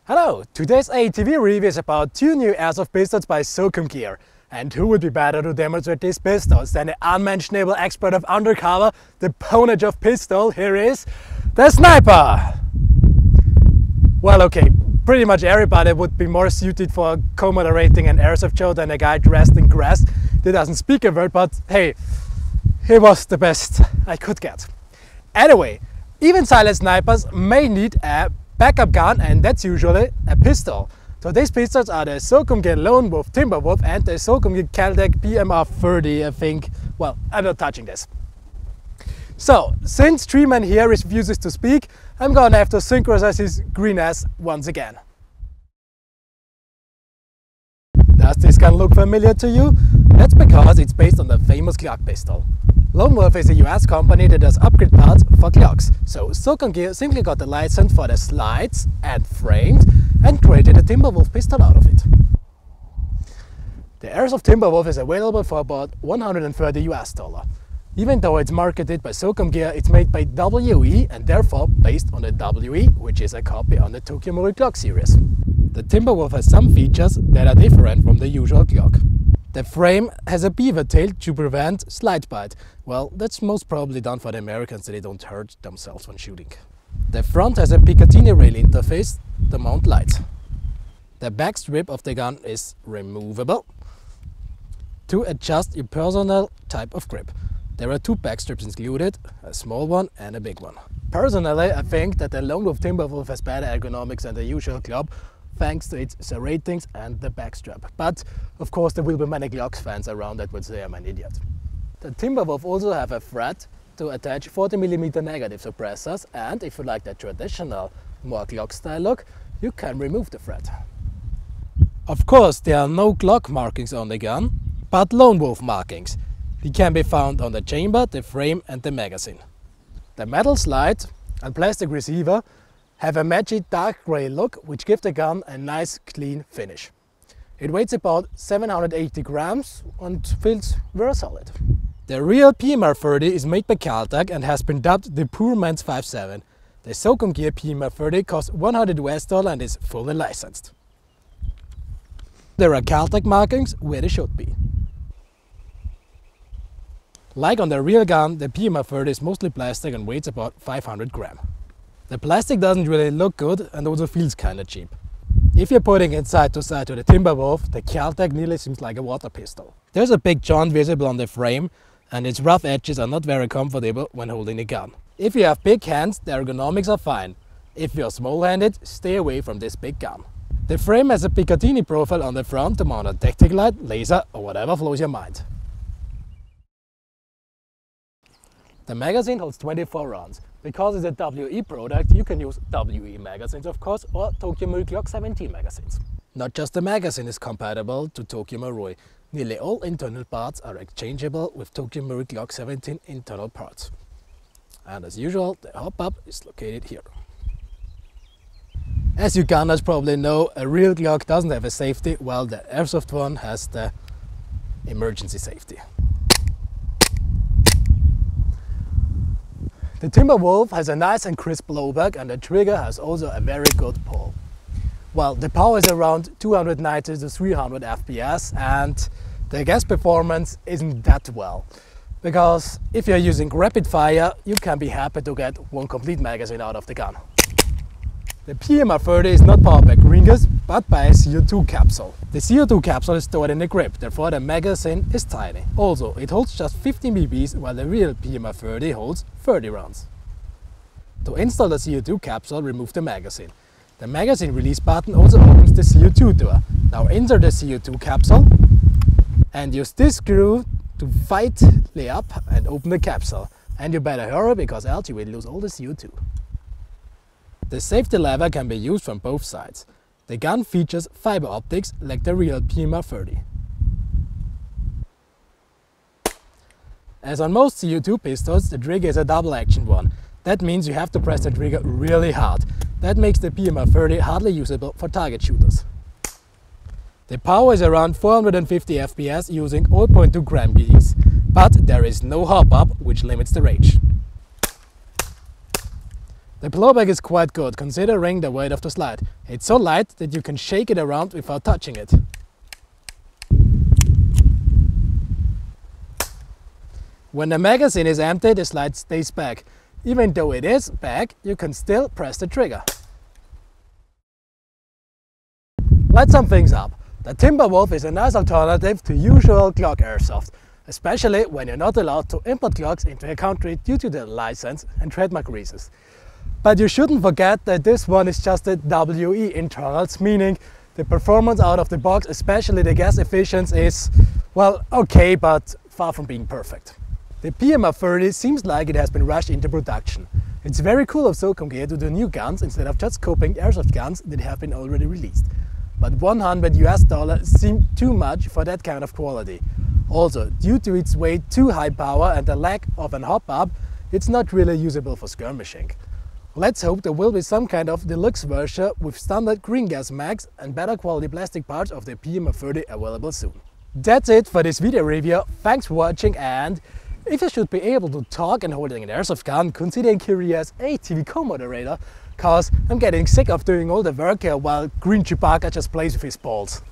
Hello! Today's AATV review is about two new airsoft pistols by Socomgear. And who would be better to demonstrate these pistols than the unmentionable expert of undercover, the ponage of pistol? Here is the sniper! Well, okay, pretty much everybody would be more suited for co-moderating an airsoft show than a guy dressed in grass that doesn't speak a word, but hey, he was the best I could get. Anyway, even silent snipers may need a backup gun, and that's usually a pistol. So these pistols are the Socomgear Lone Wolf Timberwolf and the Socomgear Kel-Tec PMR-30, I think. Well, I'm not touching this. So, since Treeman here refuses to speak, I'm gonna have to synchronize his green ass once again. Does this gun look familiar to you? That's because it's based on the famous Glock pistol. Lone Wolf is a US company that does upgrade parts for Glocks, so Socomgear simply got the license for the slides and frames and created a Timberwolf pistol out of it. The airsoft Timberwolf is available for about $130 US. Even though it's marketed by Socomgear, it's made by WE and therefore based on the WE, which is a copy on the Tokyo Marui Glock series. The Timberwolf has some features that are different from the usual Glock. The frame has a beaver tail to prevent slide bite. Well, that's most probably done for the Americans so they don't hurt themselves when shooting. The front has a Picatinny rail interface to mount lights. The back strip of the gun is removable to adjust your personal type of grip. There are two back strips included, a small one and a big one. Personally, I think that the Lone Wolf Timberwolf has better ergonomics than the usual Glock, thanks to its ratings and the backstrap. But of course there will be many Glocks fans around that would say I'm an idiot. The Timberwolf also have a thread to attach 40mm negative suppressors, and if you like the traditional, more Glock style look, you can remove the thread. Of course there are no Glock markings on the gun, but Lone Wolf markings. They can be found on the chamber, the frame and the magazine. The metal slide and plastic receiver have a magic dark grey look, which gives the gun a nice clean finish. It weighs about 780 grams and feels very solid. The real PMR-30 is made by Kel-Tec and has been dubbed the poor man's 5.7. The Socomgear PMR-30 costs $100 US and is fully licensed. There are Kel-Tec markings where they should be. Like on the real gun, the PMR-30 is mostly plastic and weighs about 500 grams. The plastic doesn't really look good and also feels kinda cheap. If you're putting it side to side to the Timberwolf, the Kel-Tec nearly seems like a water pistol. There's a big joint visible on the frame and its rough edges are not very comfortable when holding the gun. If you have big hands, the ergonomics are fine. If you're small-handed, stay away from this big gun. The frame has a Picatinny profile on the front to mount a tactical light, laser or whatever flows your mind. The magazine holds 24 rounds. Because it's a WE product, you can use WE magazines of course, or Tokyo Marui Glock 17 magazines. Not just the magazine is compatible to Tokyo Marui. Nearly all internal parts are exchangeable with Tokyo Marui Glock 17 internal parts. And as usual, the hop-up is located here. As you gunners probably know, a real Glock doesn't have a safety, while the airsoft one has the emergency safety. The Timberwolf has a nice and crisp blowback and the trigger has also a very good pull. Well, the power is around 290 to 300 FPS and the gas performance isn't that well. Because if you're using rapid fire, you can be happy to get one complete magazine out of the gun. The PMR-30 is not powered by green gas, but by a CO2 capsule. The CO2 capsule is stored in the grip, therefore the magazine is tiny. Also, it holds just 15 BBs, while the real PMR-30 holds 30 rounds. To install the CO2 capsule, remove the magazine. The magazine release button also opens the CO2 door. Now insert the CO2 capsule and use this screw to lay up and open the capsule. And you better hurry, because else you will lose all the CO2. The safety lever can be used from both sides. The gun features fiber optics like the real PMR-30. As on most CO2 pistols, the trigger is a double-action one. That means you have to press the trigger really hard. That makes the PMR-30 hardly usable for target shooters. The power is around 450 FPS using 0.2 gram geese, but there is no hop-up, which limits the range. The blowback is quite good considering the weight of the slide. It's so light that you can shake it around without touching it. When the magazine is empty, the slide stays back. Even though it is back, you can still press the trigger. Let's sum things up. The Timberwolf is a nice alternative to usual Glock airsoft, especially when you're not allowed to import Glocks into a country due to the license and trademark reasons. But you shouldn't forget that this one is just a WE internals, meaning the performance out of the box, especially the gas efficiency, is, well, okay, but far from being perfect. The PMR-30 seems like it has been rushed into production. It's very cool of Socomgear to do new guns instead of just copying airsoft guns that have been already released. But $100 seemed too much for that kind of quality. Also, due to its way too high power and the lack of an hop-up, it's not really usable for skirmishing. Let's hope there will be some kind of deluxe version with standard green gas mags and better quality plastic parts of the PMR-30 available soon. That's it for this video review. Thanks for watching, and if you should be able to talk and holding an airsoft gun, consider Korea's AATV Co-Moderator, cause I'm getting sick of doing all the work here while Green Chewbacca just plays with his balls.